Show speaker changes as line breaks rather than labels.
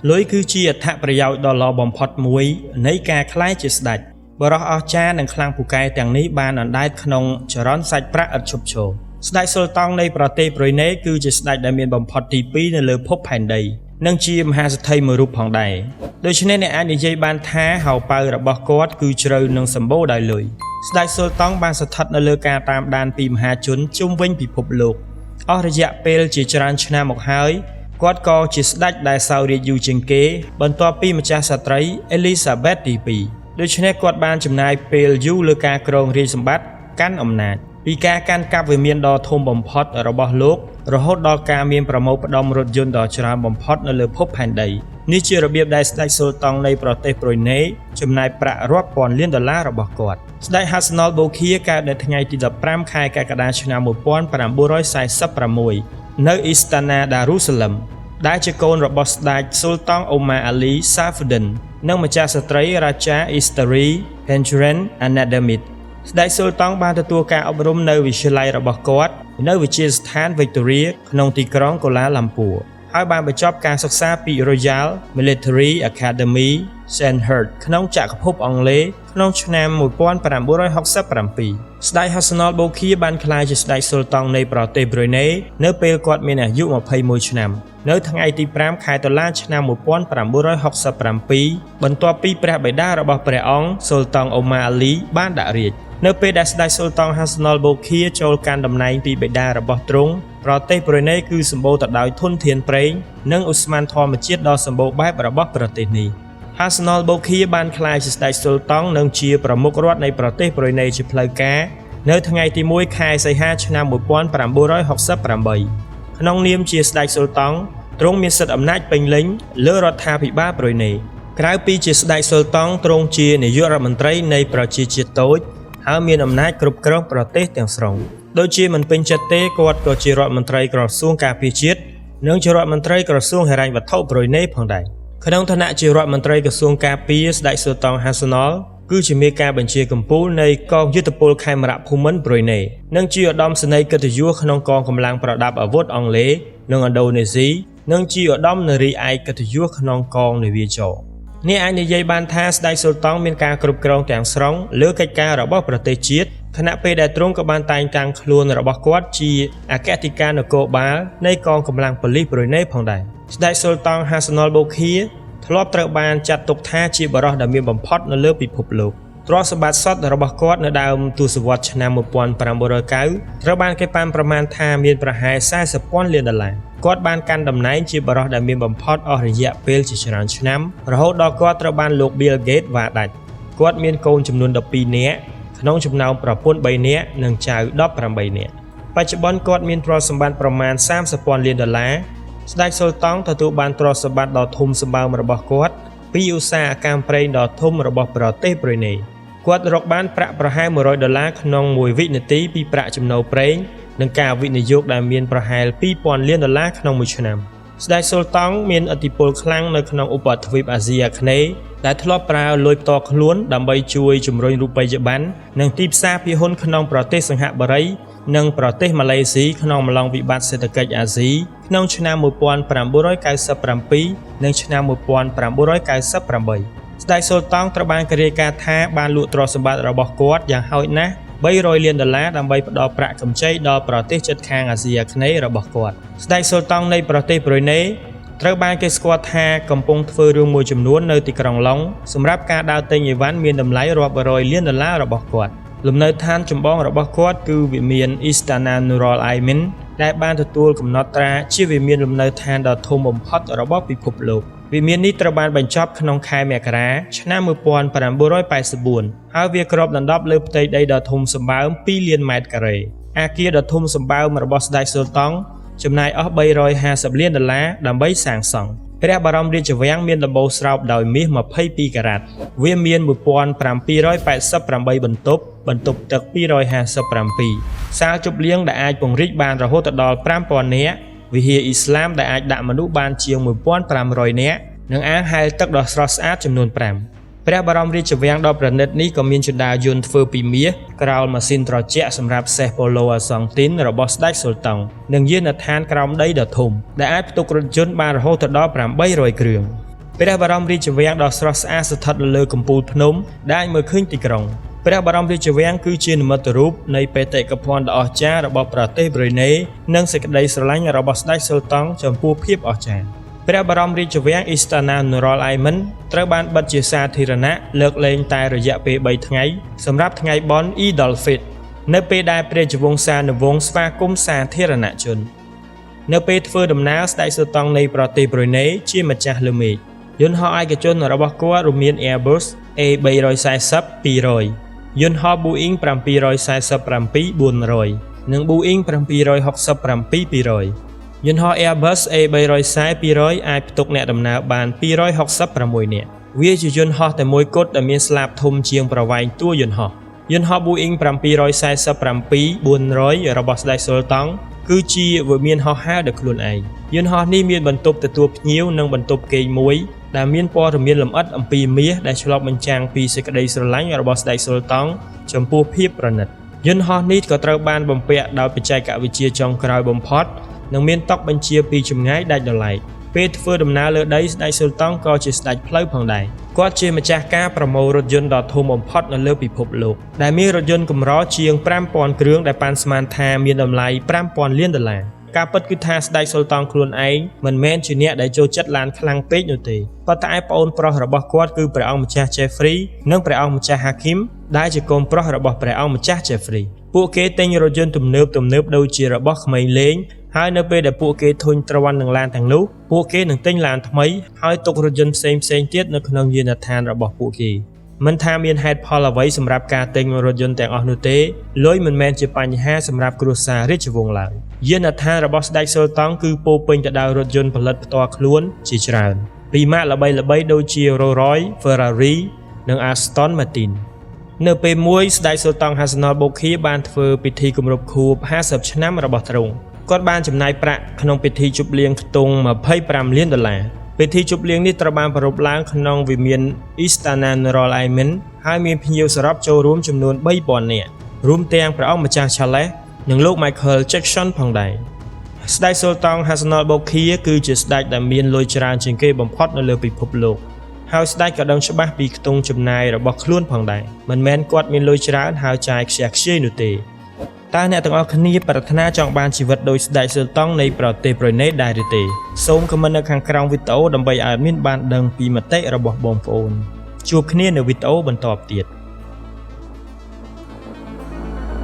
លុយគឺជាអត្ថប្រយោជន៍ដ៏ល្អបំផុតមួយនៃការក្លាយជាស្ដេចបរិះអស្ចារ្យនិងខ្លាំងពូកែទាំងនេះបានអណ្ដែតក្នុងចរន្តសាច់ប្រាក់ឥតឈប់ឈរស្ដេចស៊ុលតង់នៃប្រទេសប្រ៊ុយណេគឺជាស្ដេចដែលមានបំផុតទី2នៅលើភពផែនដីនិងជាមហាសេដ្ឋីមួយរូបផងដែរដូច្នេះអ្នកអាចនិយាយបានថាហៅប៉ៅរបស់គាត់គឺជ្រៅនិងសម្បូរដោយលុយស្ដេចស៊ុលតង់បានស្ថិតនៅលើការតាមដានពីមហាជនជុំវិញពិភពលោកអស់រយៈពេលជាច្រើនឆ្នាំមកហើយគាត់ក៏ជាស្ដេចដែលសោយរាជ្យយូរជាងគេបន្ទាប់ពីម្ចាស់ស្ត្រីអេលីសាបេតទី2ដូច្នេះគាត់បានចំណាយពេលយូរលើការគ្រងរាជ្យសម្បត្តិកាន់អំណាចពីការកាន់កាប់វិមានដ៏ធំបំផុតរបស់លោករហូតដល់ការមានប្រមូលផ្ដុំរថយន្តដ៏ច្រើនបំផុតនៅលើភពផែនដីនេះជារបៀបដែលស្ដេចស៊ុលតង់នៃប្រទេសប្រ៊ុយណេចំណាយប្រាក់រាប់ពាន់លានដុល្លាររបស់គាត់ស្ដេច Hassanal Bolkiah កើតនៅថ្ងៃទី15ខែកក្កដាឆ្នាំ1946នៅអ៊ីស្តាណាដារូសាឡឹមដែលជាកូនរបស់ស្ដេចស៊ុលតង់អូម៉ាអាលីសាហ្វ៊ឺឌិននិងម្ចាស់ស្ត្រីរាជាអ៊ីស្តារីហេនជរ៉ាន់អាណាដាមីតស្ដេចស៊ុលតង់បានទទួលការអប់រំនៅវិទ្យាល័យរបស់គាត់នៅវិទ្យាស្ថាន Victoria ក្នុងទីក្រុងកូឡាឡាំពួរហើយបានបញ្ចប់ការសិក្សាពី Royal Military Academy Sandhurst ក្នុងចក្រភពអង់គ្លេសក្នុងឆ្នាំ1967ស្ដេច Hassanal Bolkiah បានក្លាយជាស្ដេចស៊ុលតង់នៃប្រទេសប្រ៊ុយណេនៅពេលគាត់មានអាយុ21ឆ្នាំនៅថ្ងៃទី5ខែតុលាឆ្នាំ1967បន្ទាប់ពីព្រះបិតារបស់ព្រះអង្គស៊ុលតង់អូម៉ាអាលីបានដាក់រាជ្យនៅពេលដែលស្ដេចស៊ុលតង់ Hassanal Bolkiah ចូលកាន់តំណែងពីបិតារបស់ទ្រង់ប្រទេសប្រ៊ុយណេគឺសម្បូរទៅដោយធនធានប្រេងនិងឧស្ម័នធម្មជាតិដ៏សម្បូរបែបរបស់ប្រទេសនេះ Hassanal Bolkiah បានក្លាយជាស្ដេចស៊ុលតង់និងជាប្រមុខរដ្ឋនៃប្រទេសប្រ៊ុយណេជាផ្លូវការនៅថ្ងៃទី1ខែសីហាឆ្នាំ1968ក្នុងនាមជាស្ដេចស៊ុលតង់ទ្រង់មានសិទ្ធិអំណាចពេញលេញលើរដ្ឋាភិបាលប្រ៊ុយណេក្រៅពីជាស្ដេចស៊ុលតង់ទ្រង់ជានាយករដ្ឋមន្ត្រីនៃប្រជាជាតិតូចហើយមានអំណាចគ្រប់គ្រងប្រទេសទាំងស្រុងដូចជាមិនពេញចិត្តទេគាត់ក៏ជារដ្ឋមន្ត្រីក្រសួងការពារជាតិនិងជារដ្ឋមន្ត្រីក្រសួងហិរញ្ញវត្ថុប្រ៊ុយណេផងដែរក្នុងឋានៈជារដ្ឋមន្ត្រីក្រសួងការពារស្ដេចស៊ុលតង់ Hassanal គឺជាមេការបញ្ជាកំពូលនៃកងយុទ្ធពលខេមរភូមិន្ទប្រ៊ុយណេនិងជាឧត្តមសេនីយ៍កិត្តិយសក្នុងកងកម្លាំងប្រដាប់អាវុធអង់គ្លេសនិងឥណ្ឌូនេស៊ីនិងជាឧត្តមនារីឯកកិត្តិយសក្នុងកងនាវាចរនេះអាចនិយាយបានថាស្ដេចស៊ុលតង់មានការគ្រប់គ្រងទាំងស្រុងលើកិច្ចការរបស់ប្រទេសជាតិខណៈពេលដែលទ្រង់ក៏បានតែងតាំងខ្លួនរបស់គាត់ជាអគ្គទីការនគរបាលនៃកងកម្លាំងប៉ូលីសប្រ៊ុយណេផងដែរស្ដេចស៊ុលតង់ Hassanal Bolkiah ធ្លាប់ត្រូវបានចាត់ទុកថាជាបរិះដ៏មានបំផុតនៅលើពិភពលោកទ្រព្យសម្បត្តិសុទ្ធរបស់គាត់នៅដើមទសវត្សរ៍ឆ្នាំ1990ត្រូវបានគេប៉ាន់ប្រមាណថាមានប្រហែល40ពាន់លានដុល្លារគាត់បានកាន់តំណែងជាបរិះដែលមានបំផុតអស់រយៈពេលជាច្រើនឆ្នាំរហូតដល់គាត់ត្រូវបានលោក Bill Gates វាដាច់គាត់មានកូនចំនួន12នាក់ក្នុងចំណោមប្រពន្ធ3នាក់និងចៅ18នាក់បច្ចុប្បន្នគាត់មានទ្រព្យសម្បត្តិប្រមាណ30ពាន់លានដុល្លារស្ដេចស៊ុលតង់ទទួលបានទ្រព្យសម្បត្តិដ៏ធំសម្បើមរបស់គាត់ពីឧស្សាហកម្មប្រេងដ៏ធំរបស់ប្រទេសប្រ៊ុយណេគាត់រកបានប្រាក់ប្រហែល$100ក្នុងមួយវិនាទីពីប្រាក់ចំណូលប្រេងនិងការវិនិយោគដែលមានប្រហែល$2000លានក្នុងមួយឆ្នាំស្ដេចស៊ុលតង់មានឥទ្ធិពលខ្លាំងនៅក្នុងឧបទ្វីបអាស៊ីអាគ្នេយ៍ដែលធ្លាប់ប្រើលុយផ្ទាល់ខ្លួនដើម្បីជួយជំរុញរូបិយប័ណ្ណនិងទីផ្សារភាគហ៊ុនក្នុងប្រទេសសិង្ហបុរីនិងប្រទេសម៉ាឡេស៊ីក្នុងអំឡុងវិបត្តិសេដ្ឋកិច្ចអាស៊ីក្នុងឆ្នាំ1997និងឆ្នាំ1998ស្ដេចស៊ុលតង់ត្រូវបានគេរាយការណ៍ថាបានលក់ទ្រព្យសម្បត្តិរបស់គាត់យ៉ាងហោចណាស់$300លានដើម្បីផ្ដល់ប្រាក់កម្ចីដល់ប្រទេសជិតខាងអាស៊ីអាគ្នេយ៍របស់គាត់ស្ដេចស៊ុលតង់នៃប្រទេសប្រ៊ុយណេត្រូវបានគេស្គាល់ថាកំពុងធ្វើរឿងមួយចំនួននៅទីក្រុងឡុងសម្រាប់ការដើរទិញអីវ៉ាន់មានតម្លៃរាប់រយលានដុល្លាររបស់គាត់លំនៅឋានចម្បងរបស់គាត់គឺវិមាន Istana Nurul Aimin ដែលបានទទួលកំណត់ត្រាជាវិមានលំនៅឋានដ៏ធំបំផុតរបស់ពិភពលោកវិមាននេះត្រូវបានបញ្ចប់ក្នុងខែមករាឆ្នាំ1984ហើយវាគ្របដណ្ដប់លើផ្ទៃដីដ៏ធំសម្បើម2លានម៉ែត្រការ៉េអគារដ៏ធំសម្បើមរបស់ស្ដេចស៊ុលតង់ចំណាយអស់$350លានដើម្បីសាងសង់ព្រះបរមរាជវាំងមានដំបូលស្រោបដោយមាស22ការ៉ាត់វាមាន1788បន្ទប់ទឹក257សាលជប់លៀងដែលអាចពង្រីកបានរហូតដល់5000នាក់វិហារអ៊ីស្លាមដែលអាចដាក់មនុស្សបានជាង1500នាក់និងអាងហែលទឹកដ៏ស្រស់ស្អាតចំនួន5ព្រះបរមរាជវាំងដ៏ប្រណិតនេះក៏មានជណ្ដើរយន្តធ្វើពីមាសក្រោលម៉ាស៊ីនត្រជាក់សម្រាប់សេះប៉ូឡូអាសង់ទីនរបស់ស្ដេចស៊ុលតង់និងយានដ្ឋានក្រោមដីដ៏ធំដែលអាចផ្ទុករថយន្តបានរហូតដល់800គ្រឿង ព្រះបរមរាជវាំងដ៏ស្រស់ស្អាតស្ថិតនៅលើកំពូលភ្នំដែលមើលឃើញទីក្រុងព្រះបរមរាជវាំងគឺជានិមិត្តរូបនៃបេតិកភណ្ឌដ៏អស្ចារ្យរបស់ប្រទេសប្រ៊ុយណេនិងសេចក្តីស្រឡាញ់របស់ស្ដេចស៊ុលតង់ចំពោះភាពអស្ចារ្យព្រះបរមរាជវាំង Istana Nurul Aiman ត្រូវបានបិទជាសាធារណៈលើកលែងតែរយៈពេល3ថ្ងៃសម្រាប់ថ្ងៃបុណ្យ Eid al-Fitr នៅពេលដែលព្រះជវង្សានុវង្សស្វាគមន៍សាធារណជននៅពេលធ្វើដំណើរស្ដេចស៊ុលតង់នៃប្រទេសប្រ៊ុយណេជាម្ចាស់លើមេឃយន្តហោះឯកជនរបស់គាត់រួមមាន Airbus A340-200 យន្តហោះ Boeing 747-400 និង Boeing 767-200 យន្តហោះ Airbus A340-200 អាចផ្ទុកអ្នកដំណើរបាន266នាក់វាជាយន្តហោះតែមួយគត់ដែលមានស្លាបធំជាងប្រវែងតួយន្តហោះយន្តហោះ Boeing 747-400 របស់ស្ដេចស៊ុលតង់គឺជាវិមានហោះហើរដោយខ្លួនឯងយន្តហោះនេះមានបន្ទប់ទទួលភ្ញៀវនិងបន្ទប់គេងមួយដែលមានព័ត៌មានលម្អិតអំពីមាសដែលឆ្លុះបញ្ចាំងពីសេចក្តីស្រឡាញ់របស់ស្ដេចស៊ុលតង់ចំពោះភាពប្រណិតយន្តហោះនេះក៏ត្រូវបានបំពាក់ដោយបច្ចេកវិទ្យាចុងក្រោយបំផុតនិងមានតុបញ្ជាពីចម្ងាយដាច់ដោយឡែកពេលធ្វើដំណើរលើដីស្ដេចស៊ុលតង់ក៏ជាស្ដេចផ្លូវផងដែរគាត់ជាម្ចាស់ការប្រមូលរថយន្តដ៏ធំបំផុតនៅលើពិភពលោកដែលមានរថយន្តកម្រជាង 5000 គ្រឿងដែលប៉ាន់ស្មានថាមានតម្លៃ $5000 លានការពិតគឺថាស្ដេចស៊ុលតង់ខ្លួនឯងមិនមែនជាអ្នកដែលចូលចិត្តឡានខ្លាំងពេកនោះទេប៉ុន្តែប្អូនប្រុសរបស់គាត់គឺព្រះអង្គម្ចាស់ Jeffrey និងព្រះអង្គម្ចាស់ Hakim ដែលជាកូនប្រុសរបស់ព្រះអង្គម្ចាស់ Jeffrey ពួកគេទិញរថយន្តទំនើបដូចជារបស់ក្មេងលេងហើយនៅពេលដែលពួកគេធុញទ្រាន់នឹងឡានទាំងនោះពួកគេនឹងទិញឡានថ្មីហើយទុករថយន្តផ្សេងទៀតនៅក្នុងយានដ្ឋានរបស់ពួកគេមិនថាមានហេតុផលអ្វីសម្រាប់ការទិញរថយន្តទាំងអស់នោះទេលុយមិនមែនជាបញ្ហាសម្រាប់គ្រួសាររាជវង្សឡើយយានដ្ឋានរបស់ស្ដេចស៊ុលតង់គឺពោពេញទៅដោយរថយន្តផលិតផ្ទាល់ខ្លួនជាច្រើនពីម៉ាកល្បីៗដូចជា Rolls-Royce, Ferrari និង Aston Martin នៅពេលមួយស្ដេចស៊ុលតង់ Hassanal Bolkiah បានធ្វើពិធីគម្រប់ខួប50ឆ្នាំរបស់ទ្រង់គាត់បានចំណាយប្រាក់ក្នុងពិធីជប់លៀងខ្ទង់$25 លានពិធីជប់លៀងនេះត្រូវបានប្រារព្ធឡើងក្នុងវិមាន Istana Nurul Aiman ហើយមានភ្ញៀវសរុបចូលរួមចំនួន 3000 នាក់រួមទាំងព្រះអង្គម្ចាស់ Charles និងលោក Michael Jackson ផងដែរស្ដេចស៊ុលតង់ Hassanal Bolkiah គឺជាស្ដេចដែលមានលុយច្រើនជាងគេបំផុតនៅលើពិភពលោកហើយស្ដេចក៏ដឹងច្បាស់ពីខ្ទង់ចំណាយរបស់ខ្លួនផងដែរមិនមែនគាត់មានលុយច្រើនហើយចាយខ្ជះខ្ជាយនោះទេតើអ្នកទាំងអស់គ្នាប្រាថ្នាចង់បានជីវិតដោយស្ដេចស៊ុលតង់នៃប្រទេសប្រ៊ុយណេដែរឬទេសូមខមមិននៅខាងក្រោមវីដេអូដើម្បីឲ្យមានបានដឹងពីមតិរបស់បងប្អូនជួបគ្នានៅវីដេអូបន្តទៀត